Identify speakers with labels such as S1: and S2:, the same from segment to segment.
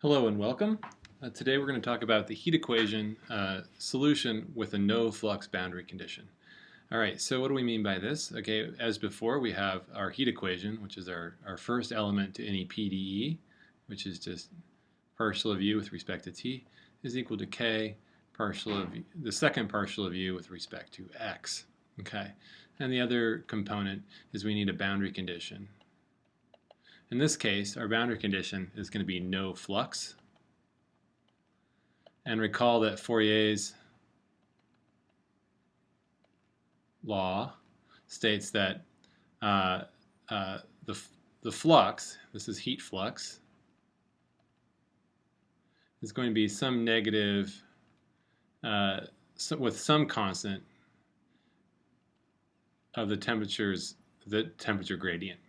S1: Hello and welcome. Today we're going to talk about the heat equation solution with a no flux boundary condition. All right, so what do we mean by this? Okay, as before, we have our heat equation, which is our first element to any PDE, which is just partial of U with respect to T, is equal to K partial of the second partial of U with respect to X. Okay, and the other component is we need a boundary condition. In this case, our boundary condition is going to be no flux. And recall that Fourier's law states that the flux, this is heat flux, is going to be some negative with some constant of the temperature gradient.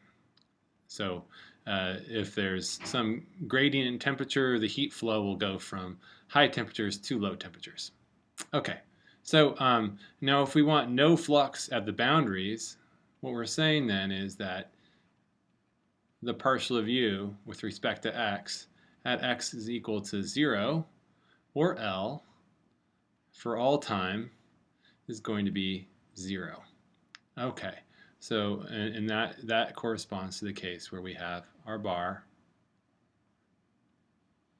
S1: So if there's some gradient in temperature, the heat flow will go from high temperatures to low temperatures. Okay, so now if we want no flux at the boundaries, what we're saying then is that the partial of U with respect to X at X is equal to 0 or L for all time is going to be 0. Okay. So, and that corresponds to the case where we have our bar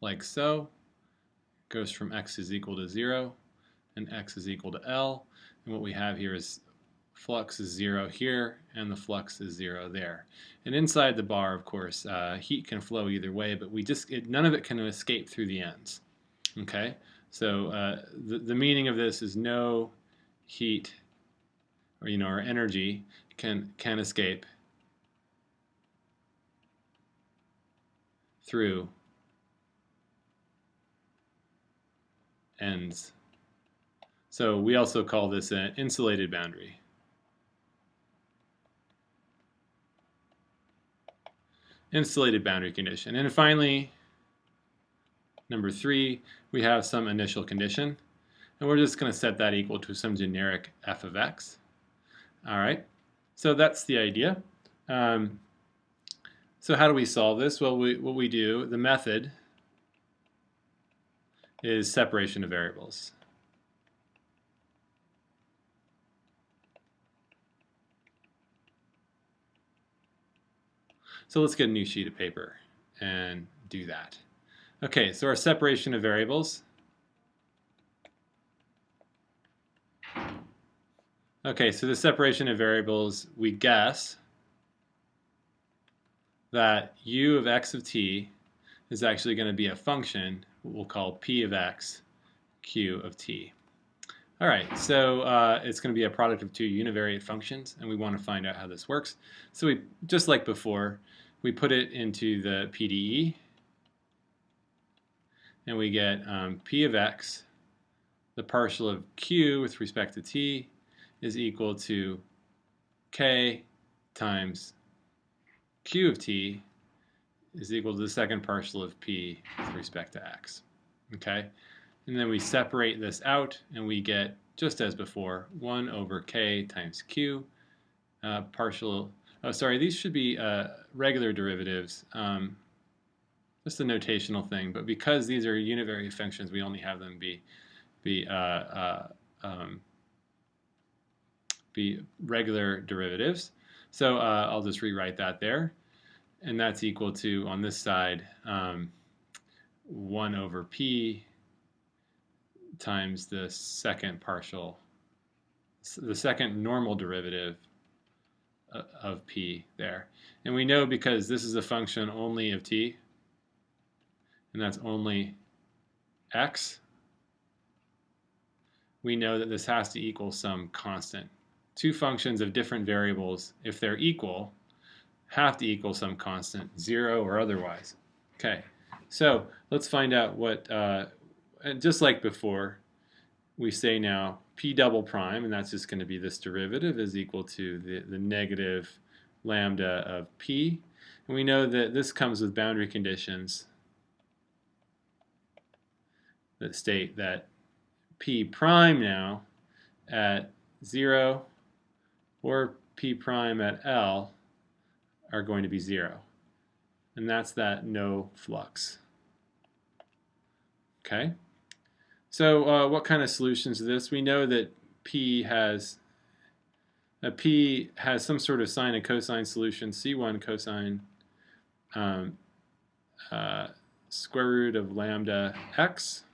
S1: like so, goes from X is equal to 0 and X is equal to L. And what we have here is flux is 0 here and the flux is 0 there. And inside the bar, of course, heat can flow either way, but none of it can escape through the ends. Okay, so the meaning of this is no heat or energy can escape through ends. So we also call this an insulated boundary. Insulated boundary condition. And finally, number 3, we have some initial condition. And we're just going to set that equal to some generic f of x. All right. So that's the idea. So how do we solve this? Well, what we do, the method is separation of variables. So let's get a new sheet of paper and do that. Okay, so our separation of variables. Okay, so the separation of variables, we guess that u of x of t is actually going to be a function we'll call p of x, q of t. All right, so it's going to be a product of two univariate functions, and we want to find out how this works. So we, just like before, we put it into the PDE, and we get p of x, the partial of q with respect to t, is equal to k times q of t is equal to the second partial of p with respect to x. Okay? And then we separate this out and we get, just as before, 1 over k times q these should be regular derivatives, just a notational thing, but because these are univariate functions, we only have them be regular derivatives. So I'll just rewrite that there. And that's equal to, on this side, 1 over p times the second normal derivative of p there. And we know because this is a function only of t, and that's only x, we know that this has to equal some constant. Two functions of different variables, if they're equal, have to equal some constant, 0 or otherwise. Okay, so let's find out what, just like before, we say now p double prime, and that's just going to be this derivative, is equal to the negative lambda of p. And we know that this comes with boundary conditions that state that p prime now at 0 or p prime at L are going to be 0. And that's that no flux. Okay. So what kind of solutions is this? We know that P has some sort of sine and cosine solution. C1 cosine square root of lambda x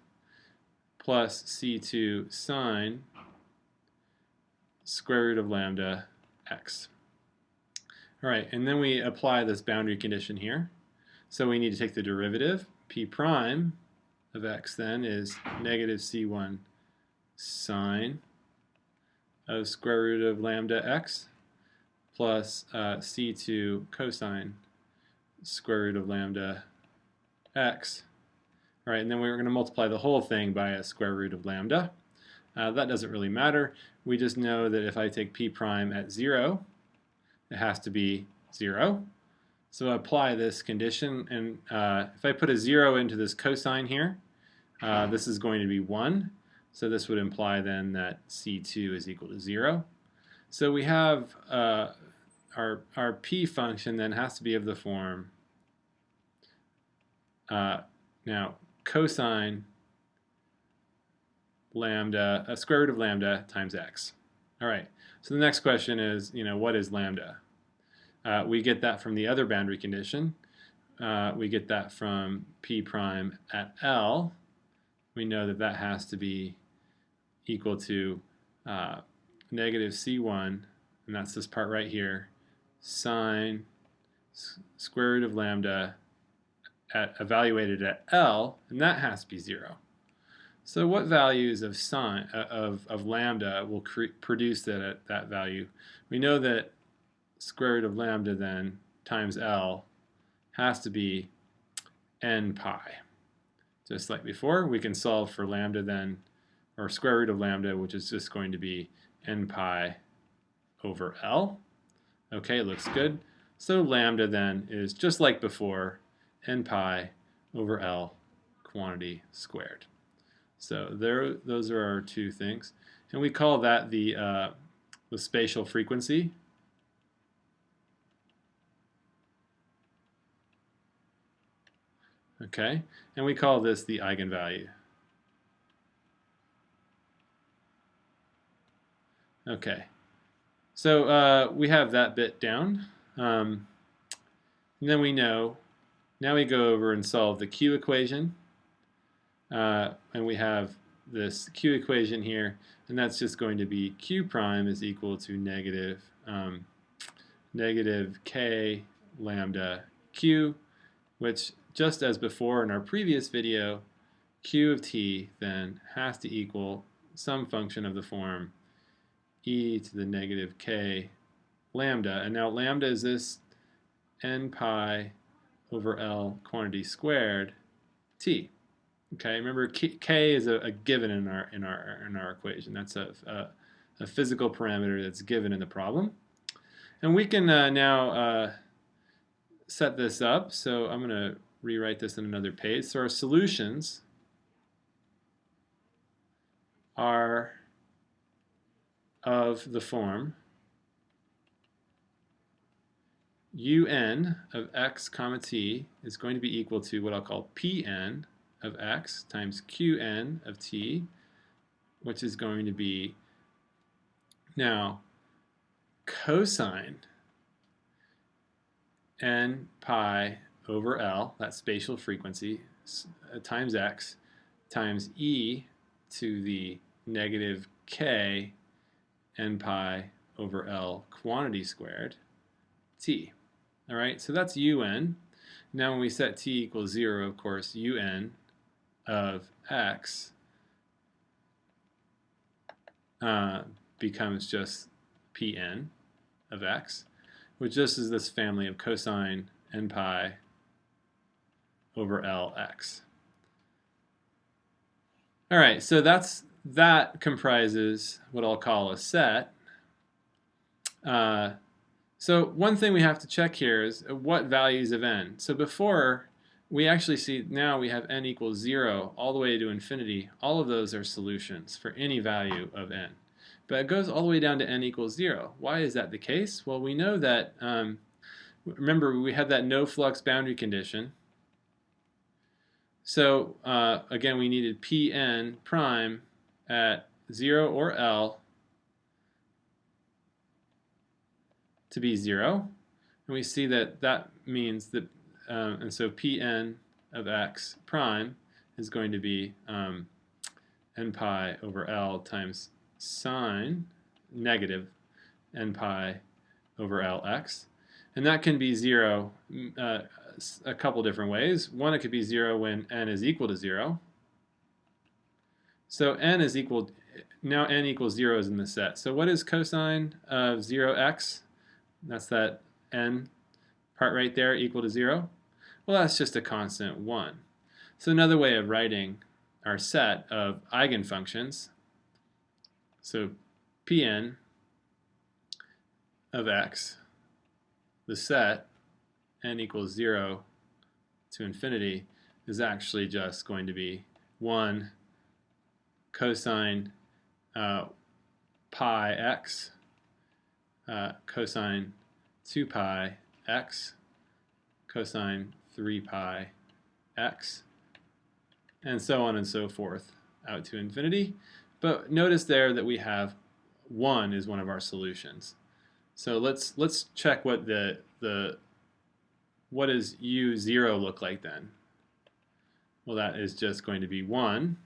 S1: plus C2 sine square root of lambda x. All right, and then we apply this boundary condition here. So we need to take the derivative. P prime of x then is negative C1 sine of square root of lambda x plus C2 cosine square root of lambda x. All right, and then we're going to multiply the whole thing by a square root of lambda. That doesn't really matter. We just know that if I take P prime at 0, it has to be 0. So I apply this condition, and if I put a 0 into this cosine here, this is going to be 1. So this would imply then that C2 is equal to 0. So we have our P function then has to be of the form now cosine lambda, square root of lambda times x. All right, so the next question is, what is lambda? We get that from the other boundary condition. We get that from P prime at L. We know that that has to be equal to negative C1, and that's this part right here, sine square root of lambda evaluated at L, and that has to be 0. So what values of sine of lambda will produce that at that value? We know that square root of lambda then times L has to be n pi. Just like before, we can solve for lambda then, or square root of lambda, which is just going to be n pi over L. Okay, looks good. So lambda then is just like before, n pi over L quantity squared. So those are our two things, and we call that the spatial frequency. Okay, and we call this the eigenvalue. Okay, so we have that bit down, and then we know. Now we go over and solve the Q equation, and we have this Q equation here, and that's just going to be Q prime is equal to negative K lambda Q, which just as before in our previous video, Q of t then has to equal some function of the form e to the negative K lambda, and now lambda is this n pi over L quantity squared t. Okay, remember K is a given in our equation. That's a physical parameter that's given in the problem, and we can now set this up. So I'm going to rewrite this in another page. So our solutions are of the form un of x comma t is going to be equal to what I'll call Pn of x times Qn of t, which is going to be now cosine n pi over L, that's spatial frequency, times x, times e to the negative K n pi over L quantity squared t. All right, so that's un. Now when we set t equals 0, of course, un of x becomes just Pn of x, which just is this family of cosine n pi over Lx. All right, so that comprises what I'll call a set. So one thing we have to check here is what values of n. So before, we actually see now we have n equals 0 all the way to infinity. All of those are solutions for any value of n. But it goes all the way down to n equals 0. Why is that the case? Well, we know that, remember, we had that no flux boundary condition. So again, we needed Pn prime at 0 or L to be 0. And we see that that means that, and so Pn of x prime is going to be n pi over L times sine negative n pi over Lx. And that can be 0 a couple different ways. One, it could be 0 when n is equal to 0. So n is equal, now n equals 0 is in the set. So what is cosine of 0x? That's that n part right there equal to 0. Well, that's just a constant 1. So another way of writing our set of eigenfunctions, so Pn of x, the set n equals 0 to infinity, is actually just going to be 1 cosine pi x cosine 2 pi x cosine 3 pi x, and so on and so forth out to infinity. But notice there that we have 1 is one of our solutions. So let's check what what does u0 look like then? Well, that is just going to be 1,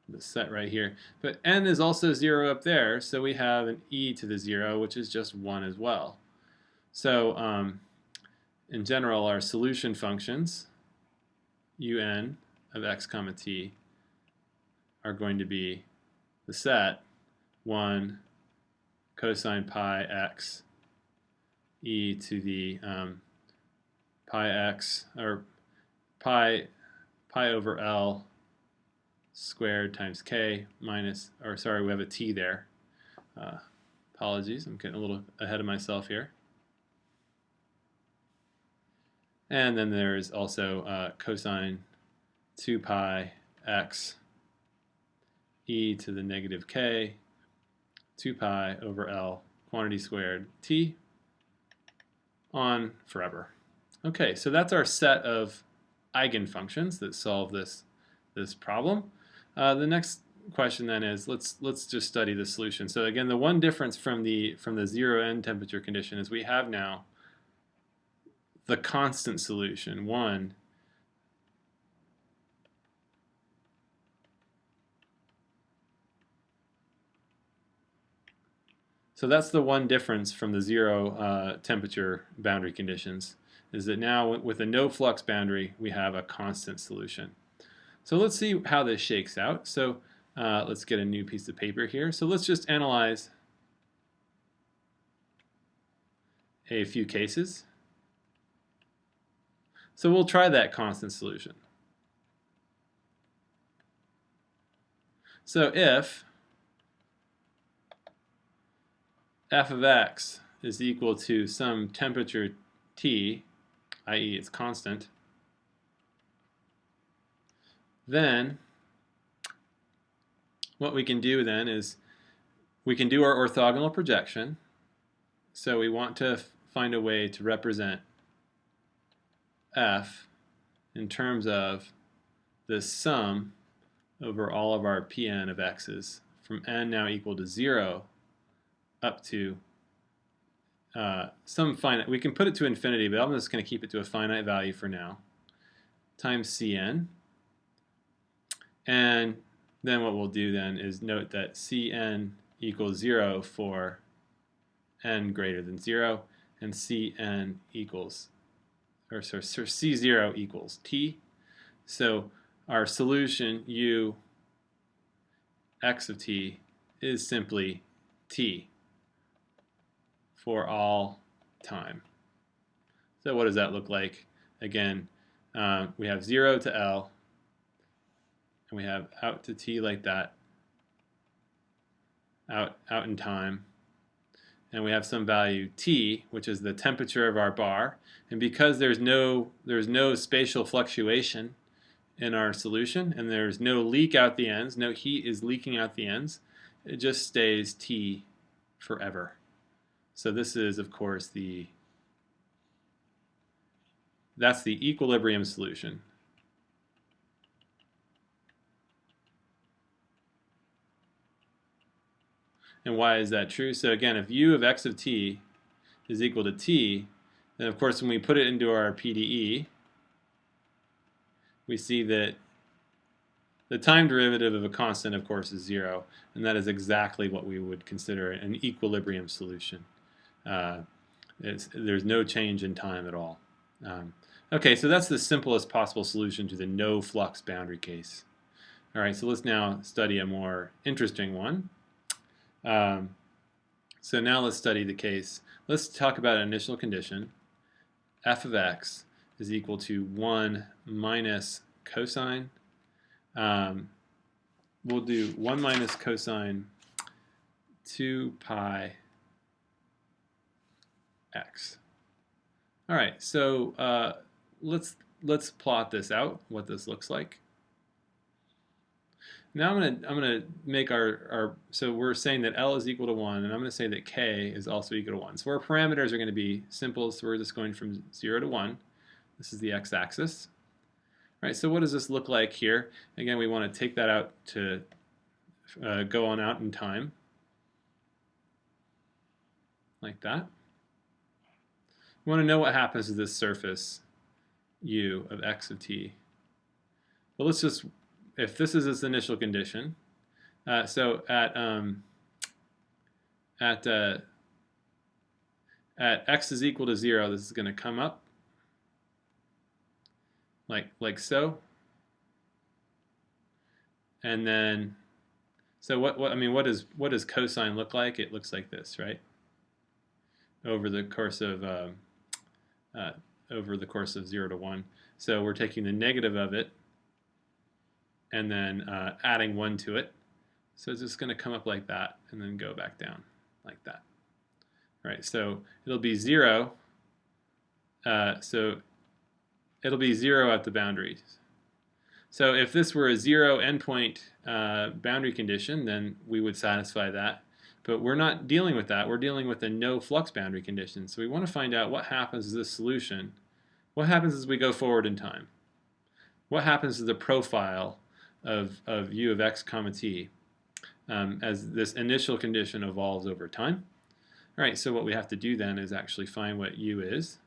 S1: the set right here. But n is also 0 up there, so we have an e to the 0, which is just 1 as well. So in general, our solution functions, un of x comma t, are going to be the set 1 cosine pi x e to the pi x, or pi over L squared times k minus, or sorry, we have a t there. Apologies, I'm getting a little ahead of myself here. And then there's also cosine 2 pi x e to the negative k 2 pi over L quantity squared t on forever. Okay, so that's our set of eigenfunctions that solve this problem. The next question then is let's just study the solution. So again, the one difference from the 0 n temperature condition is we have now the constant solution, 1 So that's the one difference from the 0 temperature boundary conditions, is that now with a no flux boundary we have a constant solution. So let's see how this shakes out. So let's get a new piece of paper here. So let's just analyze a few cases. So we'll try that constant solution. So if f of x is equal to some temperature T, i.e. it's constant, then what we can do then is we can do our orthogonal projection. So we want to find a way to represent f in terms of the sum over all of our Pn of x's from n now equal to 0 up to some finite. We can put it to infinity, but I'm just going to keep it to a finite value for now, times Cn. And then what we'll do then is note that Cn equals 0 for n greater than 0, and Cn equals, or sorry, C0 equals T. So our solution u x of t is simply T for all time. So what does that look like? Again, we have 0 to L, and we have out to T like that, out in time, and we have some value T, which is the temperature of our bar, and because there's no spatial fluctuation in our solution, and there's no leak out the ends, no heat is leaking out the ends, it just stays T forever. So this is, of course, that's the equilibrium solution. And why is that true? So again, if u of x of t is equal to t, then of course when we put it into our PDE, we see that the time derivative of a constant, of course, is 0, and that is exactly what we would consider an equilibrium solution. There's no change in time at all. Okay, so that's the simplest possible solution to the no flux boundary case. All right, so let's now study a more interesting one. So now let's study the case. Let's talk about an initial condition. F of x is equal to 1 minus cosine. We'll do 1 minus cosine 2 pi x. All right, so let's plot this out, what this looks like. Now I'm gonna make our so we're saying that L is equal to 1, and I'm gonna say that K is also equal to 1. So our parameters are gonna be simple, so we're just going from 0 to 1. This is the x-axis. All right, so what does this look like here? Again, we want to take that out to go on out in time, like that. We want to know what happens to this surface u of x of t. Well, let's just, if this is its initial condition, so at x is equal to 0, this is going to come up like so, and then so what does cosine look like? It looks like this, right? Over the course of 0 to 1. So we're taking the negative of it and then adding 1 to it. So it's just going to come up like that and then go back down like that. All right, so it'll be 0. So it'll be 0 at the boundaries. So if this were a 0 endpoint boundary condition, then we would satisfy that. But we're not dealing with that. We're dealing with a no flux boundary condition. So we want to find out what happens to this solution. What happens as we go forward in time? What happens to the profile of u of x comma t as this initial condition evolves over time? All right, so what we have to do then is actually find what u is.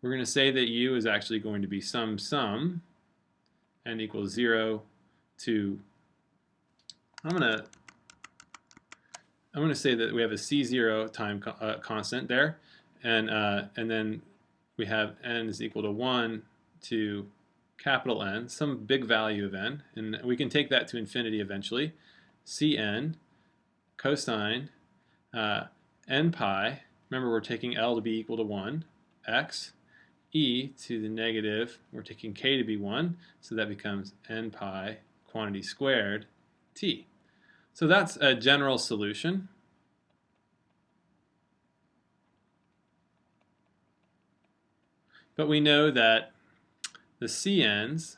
S1: We're going to say that u is actually going to be sum n equals 0 to, I'm going to say that we have a c0 time constant there, and then we have n is equal to 1 to capital N, some big value of n, and we can take that to infinity eventually. Cn cosine n pi, remember we're taking L to be equal to 1, x, e to the negative, we're taking k to be 1, so that becomes n pi quantity squared t. So that's a general solution. But we know that the CNs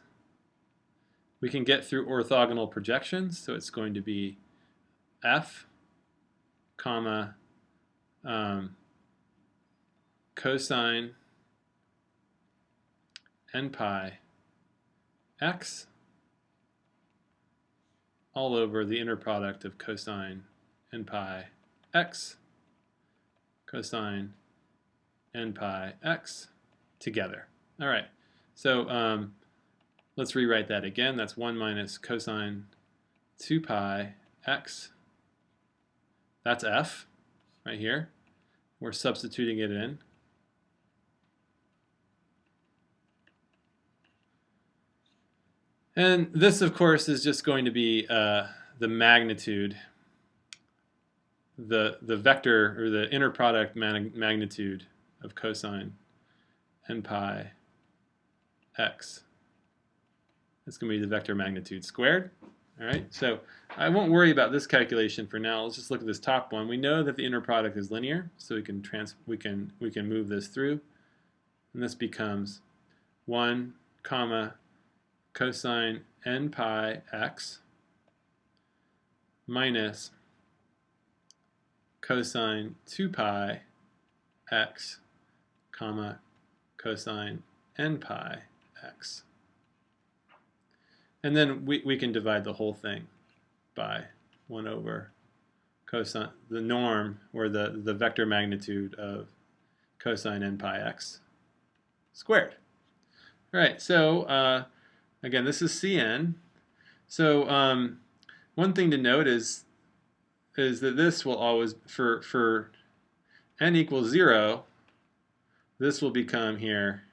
S1: we can get through orthogonal projections, so it's going to be f comma cosine n pi x all over the inner product of cosine n pi x cosine n pi x together. All right, so let's rewrite that again. That's 1 minus cosine 2 pi x. That's f right here. We're substituting it in. And this, of course, is just going to be the magnitude, the vector or the inner product magnitude of cosine n pi x. It's going to be the vector magnitude squared. All right, so I won't worry about this calculation for now. Let's just look at this top one. We know that the inner product is linear, so we can move this through, and this becomes 1 comma cosine n pi x minus cosine 2 pi x comma cosine n pi x. And then we can divide the whole thing by 1 over cosine, the norm, or the vector magnitude of cosine n pi x squared. All right, so again, this is Cn. So one thing to note is that this will always, for n equals 0, this will become here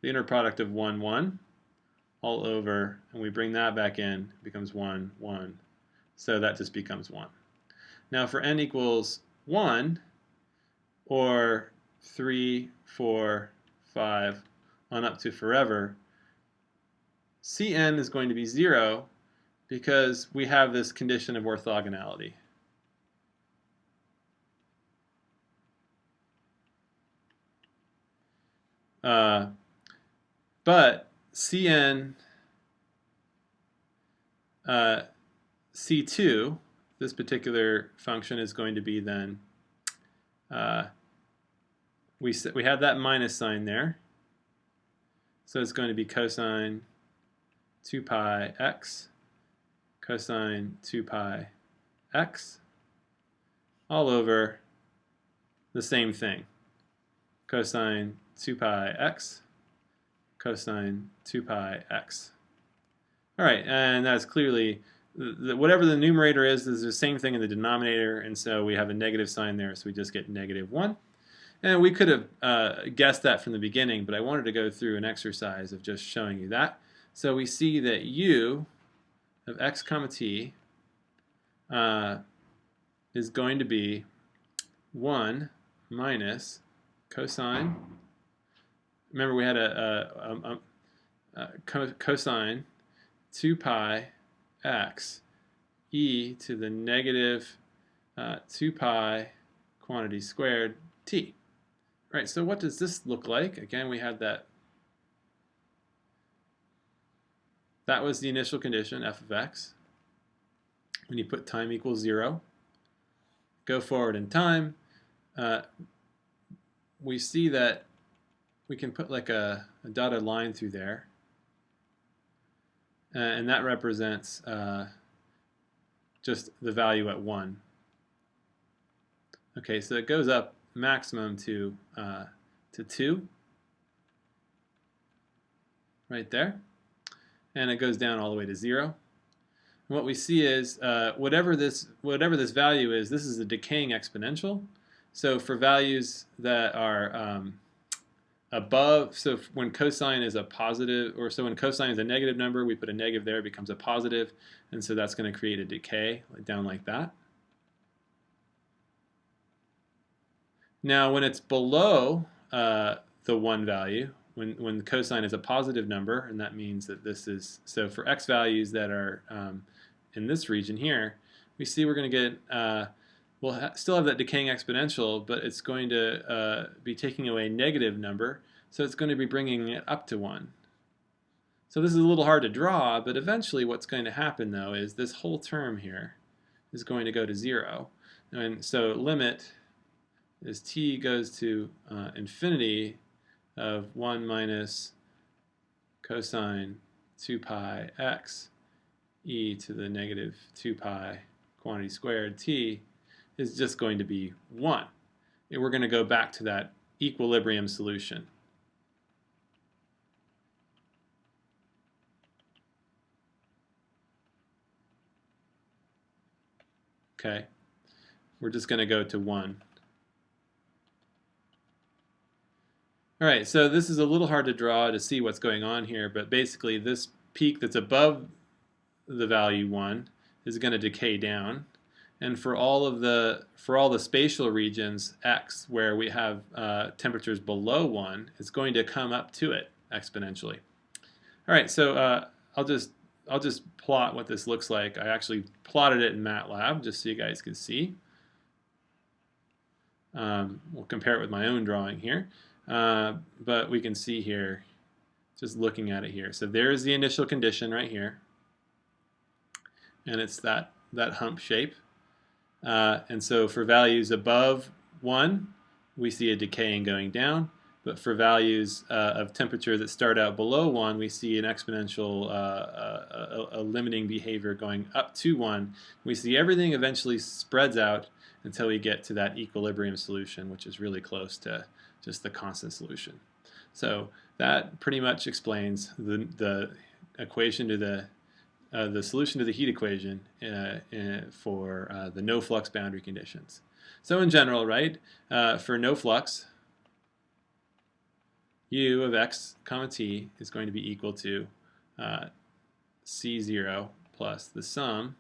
S1: the inner product of 1, 1, all over, and we bring that back in, it becomes 1, 1. So that just becomes 1. Now for n equals 1, or 3, 4, 5, on up to forever, Cn is going to be 0 because we have this condition of orthogonality. But Cn C2, this particular function is going to be then, we have that minus sign there, so it's going to be cosine 2 pi x, cosine 2 pi x, all over the same thing, cosine 2 pi x, cosine 2 pi x. All right, and that's clearly, whatever the numerator is the same thing in the denominator, and so we have a negative sign there, so we just get -1. And we could have guessed that from the beginning, but I wanted to go through an exercise of just showing you that. So we see that u of x comma t is going to be 1 minus cosine. Remember, we had a cosine 2 pi x e to the negative 2 pi quantity squared t. Right, so what does this look like? Again, we had that. That was the initial condition, f of x. When you put time equals 0, go forward in time, we see that we can put like a dotted line through there. And that represents just the value at 1. Okay, so it goes up maximum to 2, right there, and it goes down all the way to 0. And what we see is whatever this value is, this is a decaying exponential. So for values that are above, so when cosine is a positive, or so when cosine is a negative number, we put a negative there, it becomes a positive, and so that's going to create a decay down like that. Now when it's below the 1 value, when cosine is a positive number, and that means that this is, so for x values that are in this region here, we see we're going to get, we'll still have that decaying exponential, but it's going to be taking away a negative number, so it's going to be bringing it up to 1. So this is a little hard to draw, but eventually what's going to happen though is this whole term here is going to go to 0. And so limit as t goes to infinity of 1 minus cosine 2 pi x e to the negative 2 pi quantity squared t is just going to be 1. And we're going to go back to that equilibrium solution. Okay, we're just going to go to 1. All right, so this is a little hard to draw to see what's going on here, but basically this peak that's above the value 1 is going to decay down, and for all the spatial regions x where we have temperatures below 1, it's going to come up to it exponentially. All right, so I'll just plot what this looks like. I actually plotted it in MATLAB just so you guys can see. We'll compare it with my own drawing here. But we can see here, just looking at it here. So there's the initial condition right here, and it's that hump shape. And so for values above 1, we see a decaying going down. But for values of temperature that start out below 1, we see an exponential a limiting behavior going up to 1. We see everything eventually spreads out until we get to that equilibrium solution, which is really close to just the constant solution. So that pretty much explains the equation to the solution to the heat equation for the no flux boundary conditions. So in general, right, for no flux, U of x comma t is going to be equal to C0 plus the sum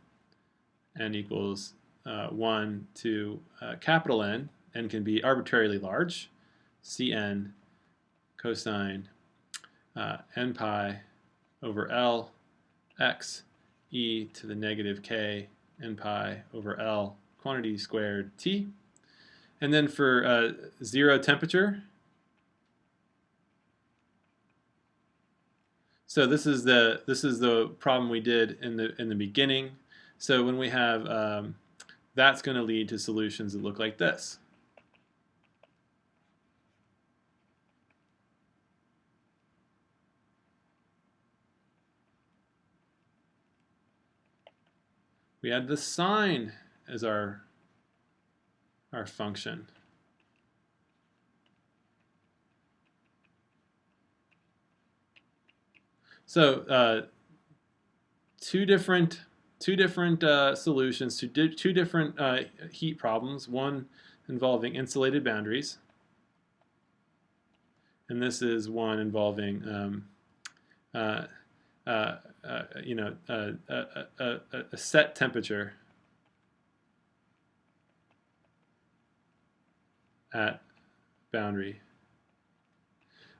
S1: n equals 1 to capital N. N can be arbitrarily large, Cn cosine n pi over L x e to the negative k n pi over L quantity squared t. And then for 0 temperature, so this is the problem we did in the beginning. So when we have that's going to lead to solutions that look like this. We had the sine as our function. So two different solutions to two different heat problems. One involving insulated boundaries, and this is one involving a set temperature at boundary.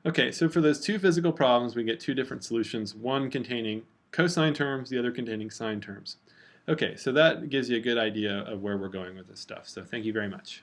S1: Okay, so for those two physical problems, we get two different solutions, one containing cosine terms, the other containing sine terms. Okay, so that gives you a good idea of where we're going with this stuff. So thank you very much.